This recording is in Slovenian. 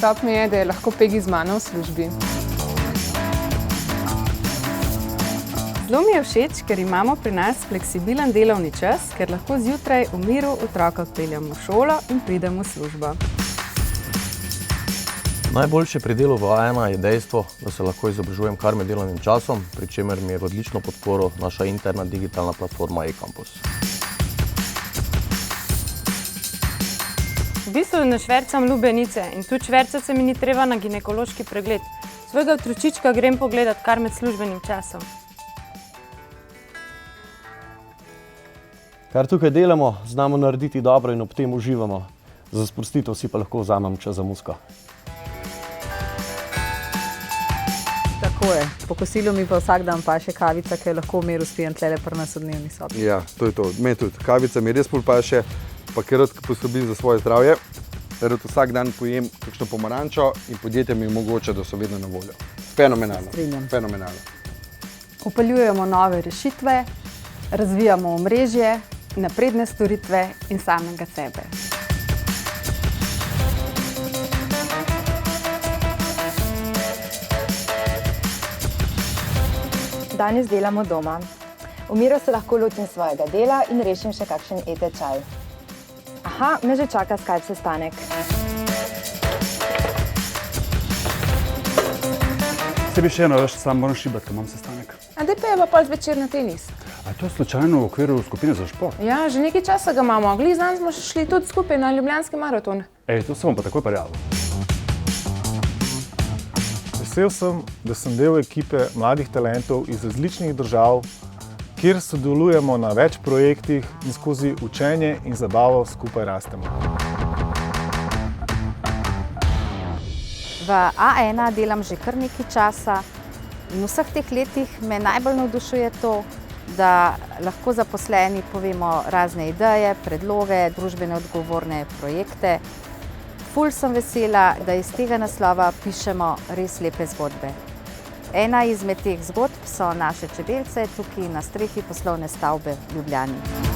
top mi je, da je lahko Pegi z mano v službi. Zelo mi je všeč, ker imamo pri nas fleksibilen delovni čas, ker lahko zjutraj v miru otroka odpeljemo v šolo in pridemo v službo. Najboljše pri delu v A1 je dejstvo, da se lahko izobražujem kar med delovnim časom, pri čemer mi je v odlično podporo naša interna digitalna platforma eCampus. V bistvu ne švercam lubenice in tudi švercati se mi ni treba na ginekološki pregled. Svojega otročička grem pogledat kar med službenim časom. Kar tukaj delamo, znamo narediti dobro in ob tem uživamo. Za sprostitev si pa lahko vzamem čas za muziko. Tako je. Po kosilu mi pa vsak dan paše kavica, ki jo lahko v miru spijem tlele pri nas v dnevni sobi. Ja, to je to. Meni tudi. Kavica mi res ful paše, pa ker rad poskrbim za svoje zdravje. Rad vsak dan pojem kakšno pomarančo in podjetje mi omogoča, da so vedno na voljo. Fenomenalno. Strinjam. Fenomenalno. Vpeljujemo nove rešitve, razvijamo omrežje, napredne storitve in samega sebe. Danes delamo doma. V miru se lahko lotim svojega dela in rešim še kakšen e-tečaj. Aha, me že čaka Skype sestanek. Se bi še eno več, sam moram šibati, ker imam sestanek. A daj pa je pa zvečer na tenis. A je to slučajno v okviru skupine za šport? Ja, že nekaj časa ga imamo. Glih zanj smo šli tudi skupaj na Ljubljanski maraton. Ej, to se bom pa takoj prijavil. Vesel sem, da sem del ekipe mladih talentov iz različnih držav, kjer sodelujemo na več projektih in skozi učenje in zabavo skupaj rastemo. V A1 delam že kar nekaj časa in v vseh teh letih me najbolj navdušuje to, da lahko zaposleni povemo razne ideje, predloge, družbene odgovorne projekte. Ful sem vesela, da iz tega naslova pišemo res lepe zgodbe. Ena izmed teh zgodb so naše čebelce tukaj na strehi poslovne stavbe v Ljubljani.